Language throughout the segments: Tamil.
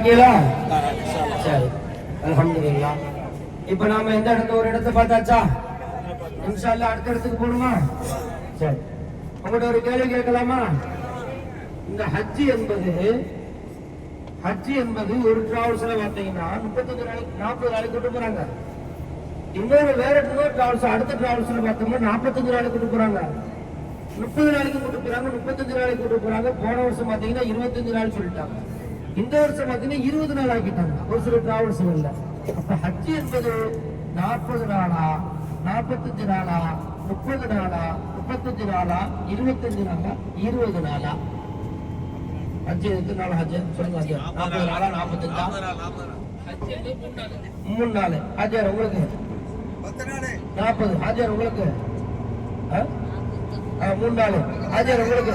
இருக்கீங்களா? சரி, அல்ஹம்துலில்லாஹ். இப்ப நாம எந்த இடத்துல ஒரு இடத்தை பார்த்தாச்சா? இன்ஷா அல்லாஹ் அடுத்த இடத்துக்கு போகணுமா? சரி, உங்கள்கிட்ட ஒரு கேள்வி கேட்கலாமா? இந்த ஹஜ் என்பது ஒரு டிராவல்ஸ்ல பார்த்தீங்கன்னா 35 நாளைக்கு 40 நாளைக்கு கூட்டு போறாங்க. இன்னொரு டிராவல்ஸ் அடுத்த டிராவல்ஸ்ல பார்த்தோம்னா 45 நாளைக்கு கூட்டு போறாங்க, 30 நாளைக்கு கூட்டு போறாங்க, 35 நாளைக்கு கூட்டு போறாங்க. போன வருஷம் பாத்தீங்கன்னா 25 நாள் சொல்லிட்டாங்க. இந்த வருஷம் பாத்தீங்கன்னா 20 நாள் ஆக்கிட்டாங்க ஒரு சில டிராவல்ஸ் இல்ல. அப்ப ஹஜ் என்பது 40 நாளா, 45 நாளா, 30 நாளா, 35 நாளா, 25 நாளா, 20 நாளா? ஹஜ் எத்தனை நாள்? ஹஜ் சொல்லுங்க. ஹஜ் 40 நாளா, 45 3 நாள். ஹஜ்ஜர் உங்களுக்கு 40. ஹஜ்ஜர் உங்களுக்கு 3 நாள். ஹஜ்ஜர் உங்களுக்கு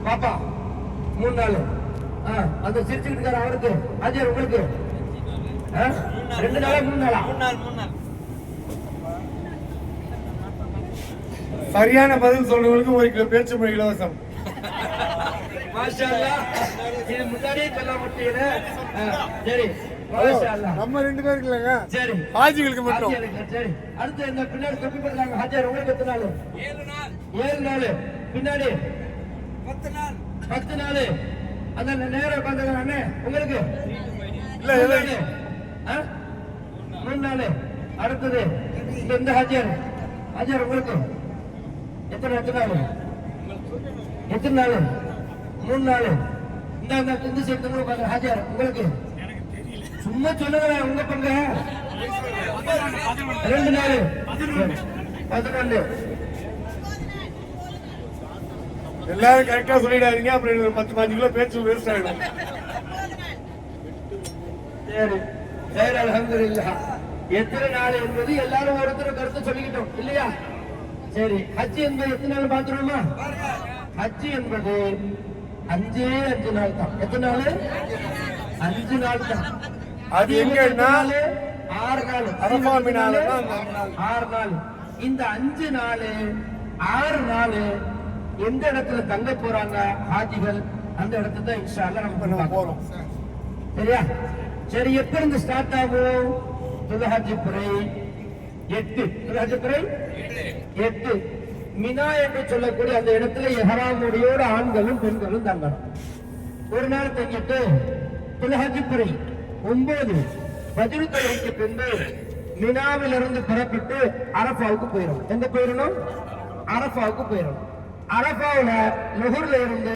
பாப்பா 3 நாள். அந்த சிரிச்சுக்கிட்டு இருக்காரு அவருக்கு ஹஜ்ஜர் உங்களுக்கு 2 நாளா 3 நாளா? 3 நாள். சரியான பதில் சொல்றவங்களுக்கு 1 கிலோ பேச்சு மொழி இலவசம். மாஷா அல்லாஹ். இது முன்னாடியே சொல்ல முடியல. சரி, மாஷா அல்லாஹ். நம்ம 2 பேருக்கு இல்லங்க, சரி, ஹாஜிகளுக்கு மட்டும். சரி, அடுத்து இந்த பின்னாடி தொப்பி போடுறாங்க ஹஜ்ஜர் உங்களுக்கு எத்தனை நாள்? 7 நாள். பின்னாடி 10 நாள். 10 நாள். அந்த நேரம் உட்காந்துக்கிறானே உங்களுக்கு இல்ல 3 நாள். அடுத்தது இந்த ஹஜ்ஜர் உங்களுக்கு எத்தனை நாள்? 3 நாள். இந்த சேர்த்து ஹஜ்ஜர் உங்களுக்கு சும்மா சொல்லுங்க, உங்க பங்கு 2 நாள். 11. எல்லாரும் கரெக்டா சொல்லிடாதீங்க, அப்புறம் 10-15 கிலோ பேச்சு வேஸ்ட் ஆயிடும். சரி, சரி, அல்ஹம்துலில்லாஹ். எத்தனை நாள் என்பது எல்லாரும் ஒருத்தர் கருத்து சொல்லிக்கிட்டோம் இல்லையா? சரி, ஹஜ் என்பது எத்தனை நாள் பாத்துருமா? ஹஜ் என்பது 5 நாள் தான். எத்தனை நாள்? 5 நாள் தான். அது எங்கன்னா 6 நாள். 6 நாள். இந்த 5 நாள் 6 நாள் எந்த இடத்துல தங்க போறாங்க ஹாஜிகள், அந்த இடத்துல தான் இன்ஷா அல்லாஹ் நம்ம போறோம். சரியா? சரி, எப்ப இருந்து ஸ்டார்ட் ஆகும்? துல்ஹஜ் பிறை 8. துல்ஹஜ் பிறை 8 மினா என்று சொல்லக்கூடிய அந்த இடத்துல இஹ்ராம் உடையோடு ஆண்களும் பெண்களும் தங்கணும். ஒரு நாள் தங்கிட்டு துல்ஹஜ் பிறை 9 ஃபஜ்ர் தொழுகைக்கு பின்பு மினாவிலிருந்து புறப்பட்டு அரஃபாவுக்கு போயிடும். எங்க போயிடணும்? அரஃபாவுக்கு போயிடணும். அரஃபாவுல லுஹுர்ல இருந்து